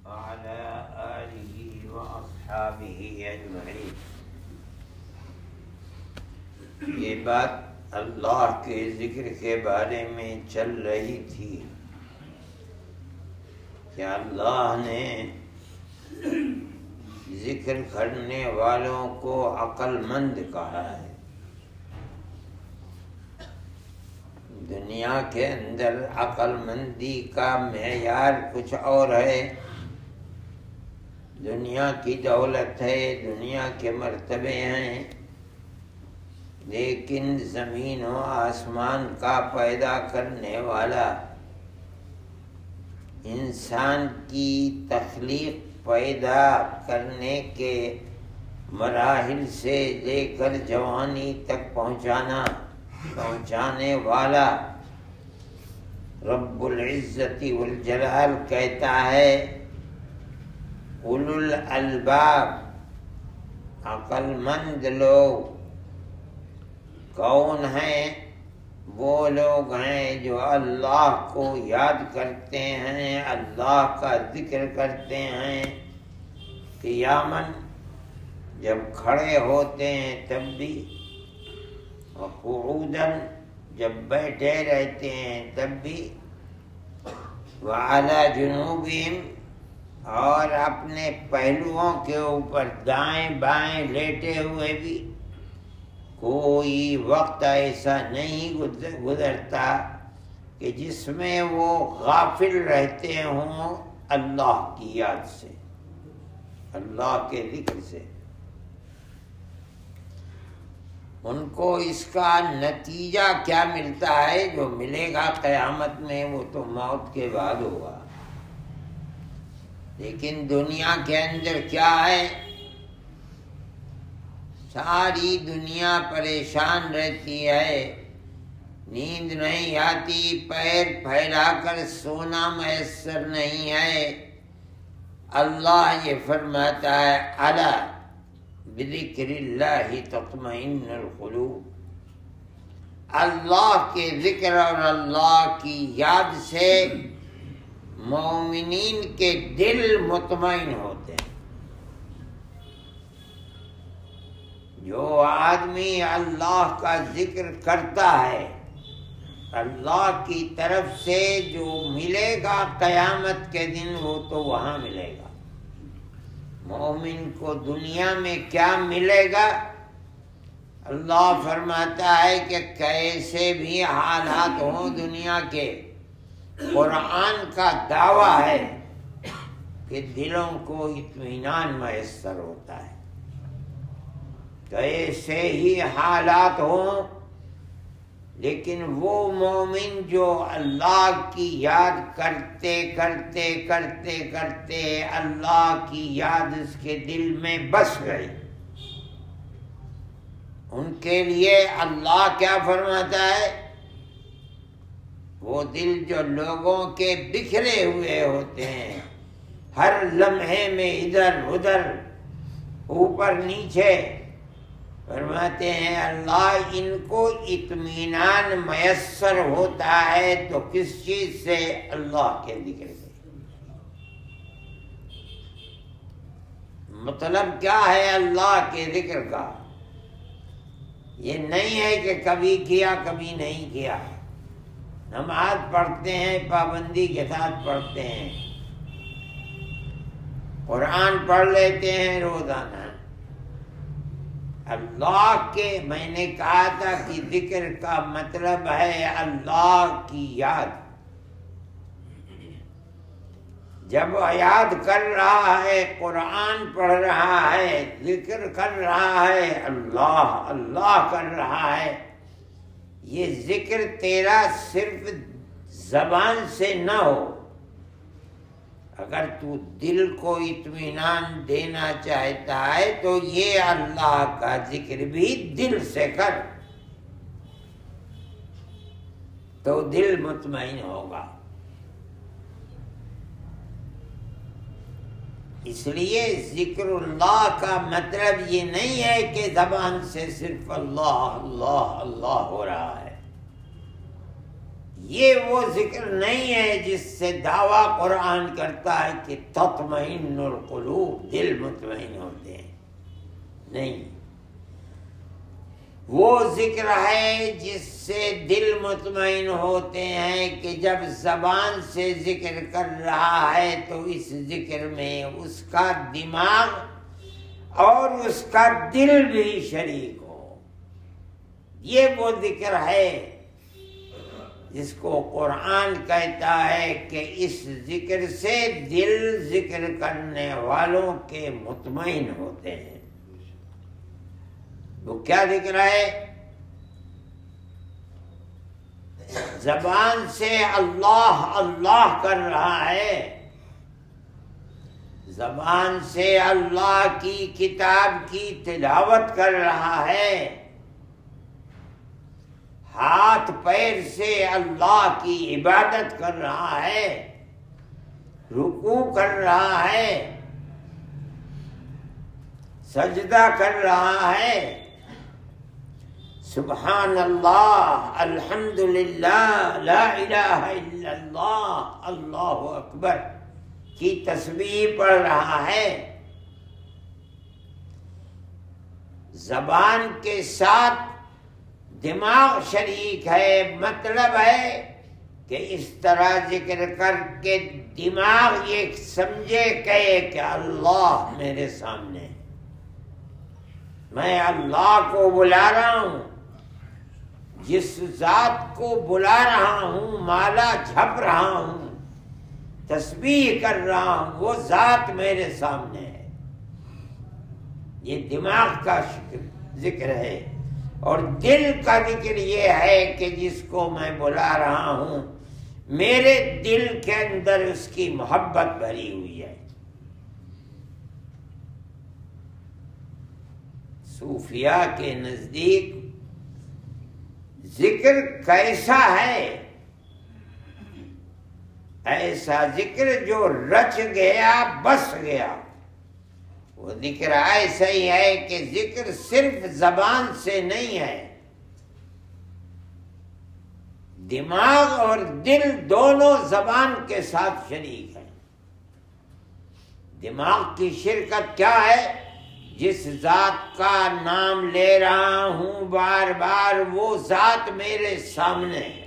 وعلى آله وأصحابه أجمعين۔ یہ بات اللہ کے ذکر کے بارے میں چل رہی تھی کہ اللہ نے ذکر کرنے والوں کو عقل مند کہا ہے۔ دنیا کے اندر عقل مندی کا معیار کچھ اور ہے، دنیا کی دولت ہے، دنیا کے مرتبے ہیں، لیکن زمین و آسمان کا پیدا کرنے والا، انسان کی تخلیق پیدا کرنے کے مراحل سے لے کر جوانی تک پہنچانے والا رب العزت والجلال کہتا ہے اولو الالباب، عقل مند لوگ کون ہیں؟ وہ لوگ ہیں جو اللہ کو یاد کرتے ہیں، اللہ کا ذکر کرتے ہیں، قیاماً جب کھڑے ہوتے ہیں تب بھی، وقعوداً جب بیٹھے رہتے ہیں تب بھی، وعلی جنوبہم اور اپنے پہلوؤں کے اوپر دائیں بائیں لیٹے ہوئے بھی۔ کوئی وقت ایسا نہیں گزرتا کہ جس میں وہ غافل رہتے ہوں اللہ کی یاد سے، اللہ کے ذکر سے۔ ان کو اس کا نتیجہ کیا ملتا ہے؟ جو ملے گا قیامت میں وہ تو موت کے بعد ہوگا، لیکن دنیا کے اندر کیا ہے؟ ساری دنیا پریشان رہتی ہے، نیند نہیں آتی، پیر پھیلا کر سونا میسر نہیں ہے۔ اللہ یہ فرماتا ہے الا بذکر اللہ تطمئن القلوب، اللہ کے ذکر اور اللہ کی یاد سے مومنین کے دل مطمئن ہوتے ہیں۔ جو آدمی اللہ کا ذکر کرتا ہے، اللہ کی طرف سے جو ملے گا قیامت کے دن وہ تو وہاں ملے گا۔ مومن کو دنیا میں کیا ملے گا؟ اللہ فرماتا ہے کہ کیسے بھی حالات ہوں دنیا کے، قرآن کا دعویٰ ہے کہ دلوں کو اطمینان میسر ہوتا ہے۔ کیسے ہی حالات ہوں، لیکن وہ مومن جو اللہ کی یاد کرتے کرتے کرتے کرتے اللہ کی یاد اس کے دل میں بس گئی، ان کے لیے اللہ کیا فرماتا ہے؟ وہ دل جو لوگوں کے بکھرے ہوئے ہوتے ہیں، ہر لمحے میں ادھر ادھر اوپر نیچے، فرماتے ہیں اللہ ان کو اطمینان میسر ہوتا ہے تو کس چیز سے؟ اللہ کے ذکر سے۔ مطلب کیا ہے اللہ کے ذکر کا؟ یہ نہیں ہے کہ کبھی کیا کبھی نہیں کیا، نماز پڑھتے ہیں پابندی کے ساتھ پڑھتے ہیں، قرآن پڑھ لیتے ہیں روزانہ، اللہ کے، میں نے کہا تھا کہ ذکر کا مطلب ہے اللہ کی یاد۔ جب یاد کر رہا ہے، قرآن پڑھ رہا ہے، ذکر کر رہا ہے، اللہ اللہ کر رہا ہے، یہ ذکر تیرا صرف زبان سے نہ ہو، اگر تو دل کو اطمینان دینا چاہتا ہے تو یہ اللہ کا ذکر بھی دل سے کر، تو دل مطمئن ہوگا۔ اس لیے ذکر اللہ کا مطلب یہ نہیں ہے کہ زبان سے صرف اللہ اللہ اللہ ہو رہا ہے، یہ وہ ذکر نہیں ہے جس سے دعویٰ قرآن کرتا ہے کہ تطمئن القلوب، دل مطمئن ہوتے ہیں، نہیں، وہ ذکر ہے جس سے دل مطمئن ہوتے ہیں کہ جب زبان سے ذکر کر رہا ہے تو اس ذکر میں اس کا دماغ اور اس کا دل بھی شریک ہو۔ یہ وہ ذکر ہے جس کو قرآن کہتا ہے کہ اس ذکر سے دل ذکر کرنے والوں کے مطمئن ہوتے ہیں۔ وہ کیا ذکر ہے؟ زبان سے اللہ اللہ کر رہا ہے، زبان سے اللہ کی کتاب کی تلاوت کر رہا ہے، ہاتھ پیر سے اللہ کی عبادت کر رہا ہے، رکوع کر رہا ہے، سجدہ کر رہا ہے، سبحان اللہ، الحمدللہ، لا الہ الا اللہ، اللہ اکبر کی تسبیح پڑھ رہا ہے۔ زبان کے ساتھ دماغ شریک ہے، مطلب ہے کہ اس طرح ذکر کر کے دماغ یہ سمجھے کہ اللہ میرے سامنے ہے، میں اللہ کو بلا رہا ہوں، جس ذات کو بلا رہا ہوں، مالا جھپ رہا ہوں، تسبیح کر رہا ہوں، وہ ذات میرے سامنے ہے۔ یہ دماغ کا ذکر ہے، اور دل کا ذکر یہ ہے کہ جس کو میں بلا رہا ہوں میرے دل کے اندر اس کی محبت بھری ہوئی ہے۔ صوفیاء کے نزدیک ذکر کیسا ہے؟ ایسا ذکر جو رچ گیا بس گیا۔ وہ ذکر ایسا ہی ہے کہ ذکر صرف زبان سے نہیں ہے، دماغ اور دل دونوں زبان کے ساتھ شریک ہیں۔ دماغ کی شرکت کیا ہے؟ جس ذات کا نام لے رہا ہوں بار بار، وہ ذات میرے سامنے ہے،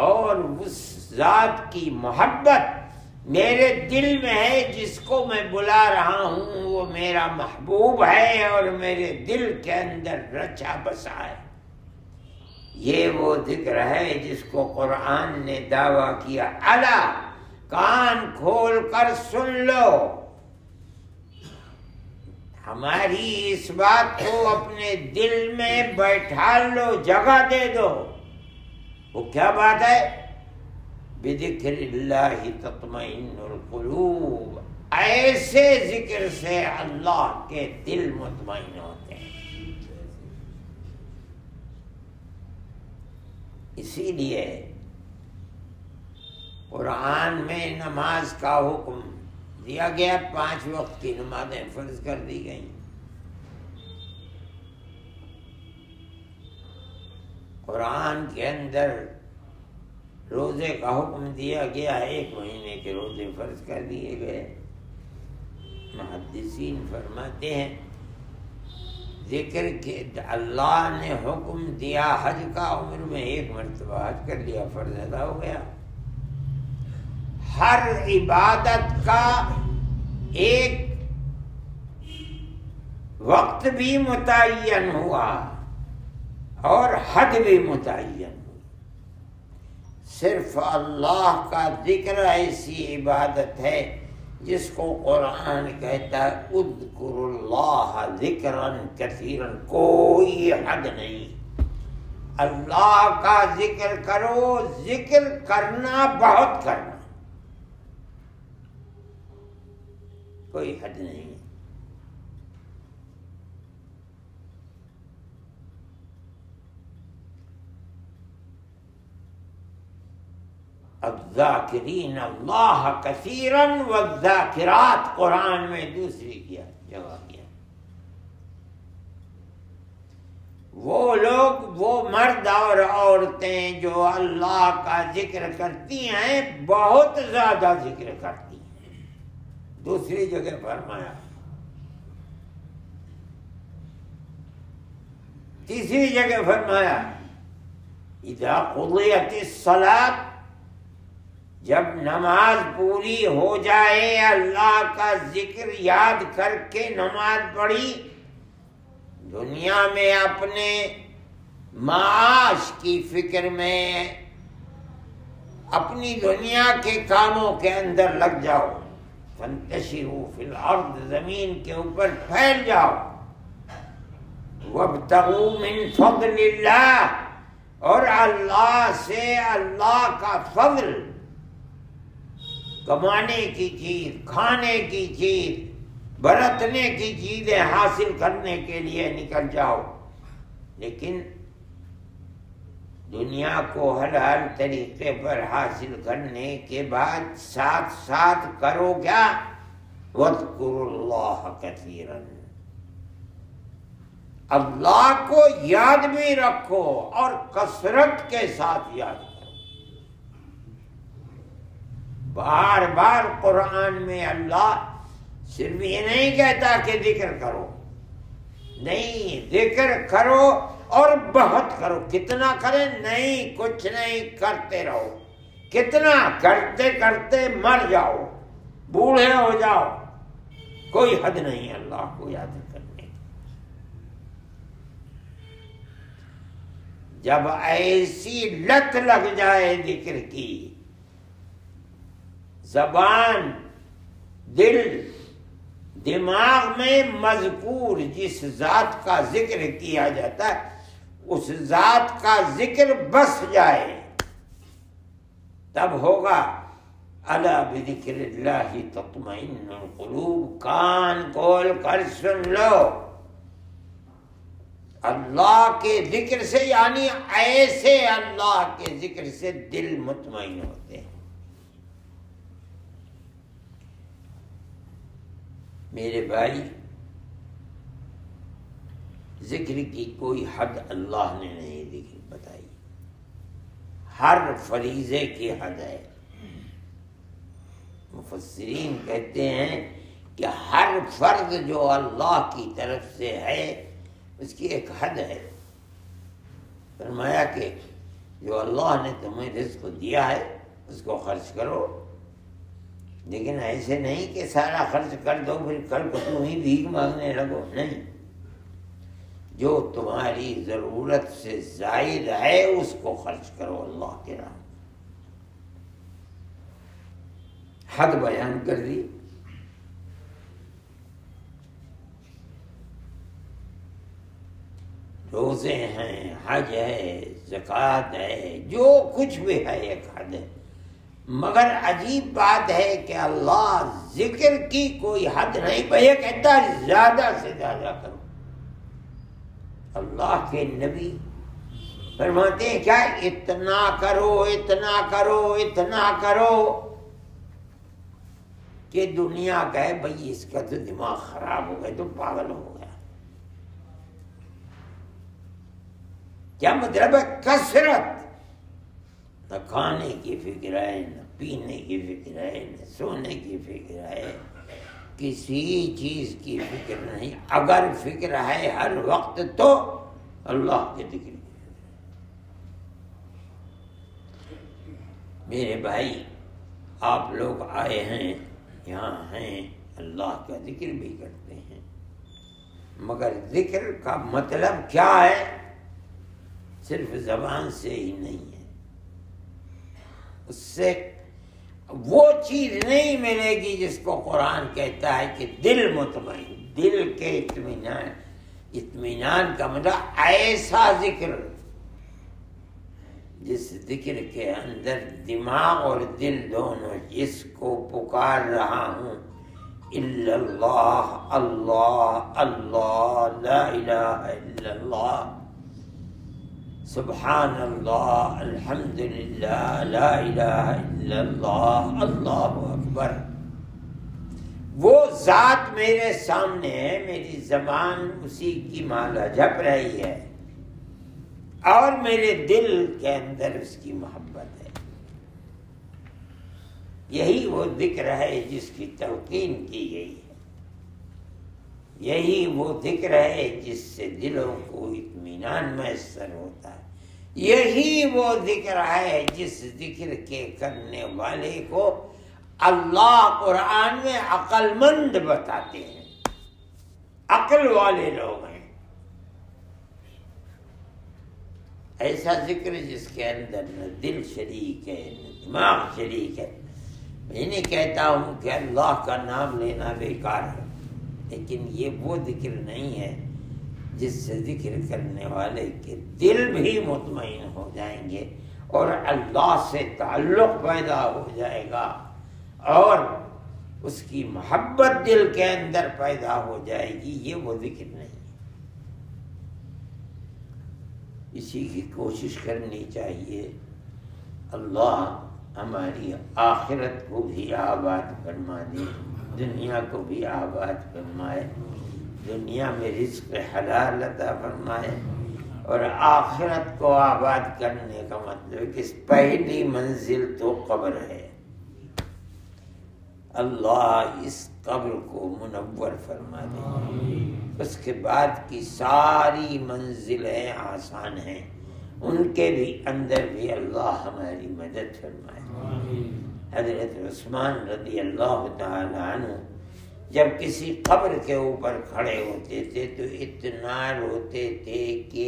اور اس ذات کی محبت میرے دل میں ہے، جس کو میں بلا رہا ہوں وہ میرا محبوب ہے اور میرے دل کے اندر رچا بسا ہے۔ یہ وہ ذکر ہے جس کو قرآن نے دعویٰ کیا، الا کان کھول کر سن لو، ہماری اس بات کو اپنے دل میں بیٹھا لو، جگہ دے دو۔ وہ کیا بات ہے؟ بذکر اللہ تطمئن القلوب، ایسے ذکر سے اللہ کے دل مطمئن ہوتے ہیں۔ اسی لیے قرآن میں نماز کا حکم دیا گیا، 5 وقت کی نمازیں فرض کر دی گئیں۔ قرآن کے اندر روزے کا حکم دیا گیا، 1 مہینے کے روزے فرض کر دیے گئے۔ محدثین فرماتے ہیں ذکر کے اللہ نے حکم دیا حج کا، عمر میں 1 مرتبہ حج کر لیا، فرض ادا ہو گیا۔ ہر عبادت کا ایک وقت بھی متعین ہوا اور حد بھی متعین ہوئی۔ صرف اللہ کا ذکر ایسی عبادت ہے جس کو قرآن کہتا ہے اذکروا اللہ ذکرا کثیرا، کوئی حد نہیں، اللہ کا ذکر کرو، ذکر کرنا بہت کرنا، کوئی حد نہیں۔ الذاکرین اللہ کثیرا والذاکرات، قرآن میں دوسری جگہ کیا۔ وہ لوگ، وہ مرد اور عورتیں جو اللہ کا ذکر کرتی ہیں بہت زیادہ ذکر کرتی ہیں۔ دوسری جگہ فرمایا، تیسری جگہ فرمایا اذا قضیت الصلاۃ، جب نماز پوری ہو جائے، اللہ کا ذکر یاد کر کے نماز پڑھی، دنیا میں اپنے معاش کی فکر میں، اپنی دنیا کے کاموں کے اندر لگ جاؤ، فانتشروا فی الارض، زمین کے اوپر پھیل جاؤ، وابتغوا من فضل اللہ، اور اللہ سے اللہ کا فضل، کمانے کی چیز، کھانے کی چیز، برتنے کی چیزیں حاصل کرنے کے لیے نکل جاؤ، لیکن دنیا کو حلال طریقے پر حاصل کرنے کے بعد ساتھ ساتھ کرو کیا؟ وَاذْكُرُوا اللَّهَ كَثِيرًا، اللہ کو یاد بھی رکھو اور کثرت کے ساتھ یاد کرو۔ بار بار قرآن میں اللہ صرف یہ نہیں کہتا کہ ذکر کرو، نہیں، ذکر کرو اور بہت کرو۔ کتنا کریں؟ نہیں، کچھ نہیں، کرتے رہو۔ کتنا؟ کرتے کرتے مر جاؤ، بوڑھے ہو جاؤ، کوئی حد نہیں اللہ کو یاد کرنے کی۔ جب ایسی لت لگ جائے ذکر کی، زبان، دل، دماغ میں مذکور جس ذات کا ذکر کیا جاتا ہے اس ذات کا ذکر بس جائے، تب ہوگا الا بذکر اللہ تطمئن القلوب۔ کان کھول کر سن لو، اللہ کے ذکر سے، یعنی ایسے اللہ کے ذکر سے دل مطمئن ہوتے ہیں۔ میرے بھائی، ذکر کی کوئی حد اللہ نے نہیں بتائی، ہر فریضے کی حد ہے۔ مفسرین کہتے ہیں کہ ہر فرض جو اللہ کی طرف سے ہے اس کی ایک حد ہے۔ فرمایا کہ جو اللہ نے تمہیں رزق دیا ہے اس کو خرچ کرو، لیکن ایسے نہیں کہ سارا خرچ کر دو پھر کل کو تم ہی بھیک مانگنے لگو، نہیں، جو تمہاری ضرورت سے زائد ہے اس کو خرچ کرو اللہ کے راہ۔ حد بیان کر دی۔ روزے ہیں، حج ہے، زکوٰۃ ہے، جو کچھ بھی ہے ایک حد ہے، مگر عجیب بات ہے کہ اللہ ذکر کی کوئی حد نہیں پہ، یہ کہتا ہے زیادہ سے زیادہ کرو۔ اللہ کے نبی فرماتے ہیں کیا؟ اتنا کرو، اتنا کرو، اتنا کرو کہ دنیا کہے بھئی اس کا تو دماغ خراب ہو گیا، تو پاگل ہو گیا۔ کیا مطلب ہے؟ کثرت، نہ کھانے کی فکر ہے، نہ پینے کی فکر ہے، نہ سونے کی فکر ہے، کسی چیز کی فکر نہیں۔ اگر فکر ہے ہر وقت تو اللہ کے ذکر کی۔ میرے بھائی، آپ لوگ آئے ہیں، یہاں ہیں، اللہ کا ذکر بھی کرتے ہیں، مگر ذکر کا مطلب کیا ہے؟ صرف زبان سے ہی نہیں ہے، اس سے وہ چیز نہیں ملے گی جس کو قرآن کہتا ہے کہ دل مطمئن، دل کے اطمینان۔ اطمینان کا مطلب ایسا ذکر جس ذکر کے اندر دماغ اور دل دونوں اس کو پکار رہا ہوں، الا اللہ، اللہ اللہ، لا الہ الا اللہ، سبحان اللہ، الحمدللہ، لا الہ الا اللہ، اللہ اکبر۔ وہ ذات میرے سامنے ہے، میری زبان اسی کی مالا جپ رہی ہے، اور میرے دل کے اندر اس کی محبت ہے۔ یہی وہ ذکر ہے جس کی تلقین کی گئی ہے، یہی وہ ذکر ہے جس سے دلوں کو اطمینان میسر ہوتا ہے، یہی وہ ذکر ہے جس ذکر کے کرنے والے کو اللہ قرآن میں عقل مند بتاتے ہیں، عقل والے لوگ ہیں۔ ایسا ذکر جس کے اندر نہ دل شریک ہے نہ دماغ شریک ہے۔ میں نہیں کہتا ہوں کہ اللہ کا نام لینا بیکار ہے، لیکن یہ وہ ذکر نہیں ہے جس سے ذکر کرنے والے کے دل بھی مطمئن ہو جائیں گے اور اللہ سے تعلق پیدا ہو جائے گا اور اس کی محبت دل کے اندر پیدا ہو جائے گی۔ یہ وہ ذکر نہیں ہے۔ اسی کی کوشش کرنی چاہیے۔ اللہ ہماری آخرت کو بھی آباد فرما دے، دنیا کو بھی آباد فرمائے، دنیا میں رزق حلال عطا فرمائے، اور آخرت کو آباد کرنے کا مطلب کہ پہلی منزل تو قبر ہے۔ اللہ اس قبر کو منور فرما دے، اس کے بعد کی ساری منزلیں آسان ہیں، ان کے بھی اندر بھی اللہ ہماری مدد فرمائے۔ حضرت عثمان رضی اللہ تعالی عنہ جب کسی قبر کے اوپر کھڑے ہوتے تھے تو اتنا روتے تھے کہ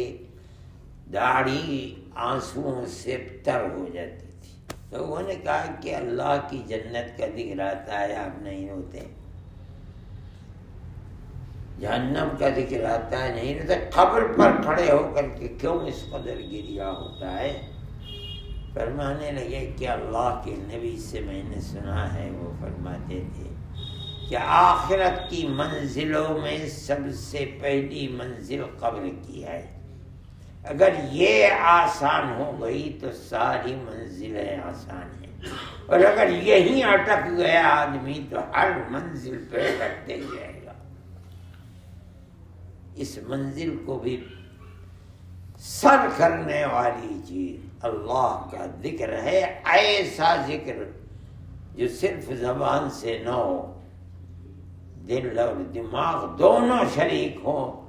داڑھی آنسوؤں سے تر ہو جاتی تھی۔ لوگوں نے کہا کہ اللہ کی جنت کا ذکر آتا ہے، آپ نہیں روتے؟ جہنم کا ذکر آتا ہے، نہیں روتے؟ قبر پر کھڑے ہو کر کے کیوں اس قدر گریا ہوتا ہے؟ فرمانے لگے کہ اللہ کے نبی سے میں نے سنا ہے، وہ فرماتے تھے کہ آخرت کی منزلوں میں سب سے پہلی منزل قبر کی ہے۔ اگر یہ آسان ہو گئی تو ساری منزلیں آسان ہیں، اور اگر یہیں اٹک گیا آدمی تو ہر منزل پہ اٹکتے جائے گا۔ اس منزل کو بھی سر کرنے والی چیز اللہ کا ذکر ہے، ایسا ذکر جو صرف زبان سے نہ ہو، دل اور دماغ دونوں شریک ہوں،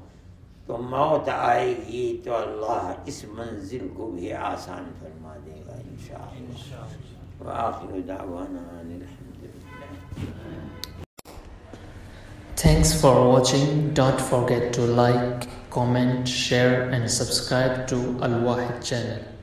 تو موت آئے گی تو اللہ اس منزل کو بھی آسان فرما دے گا انشاءاللہ۔ وآخر دعوانا ان الحمدللہ۔ Thanks for watching. Don't forget to like, comment, share and subscribe to Al Wahid channel.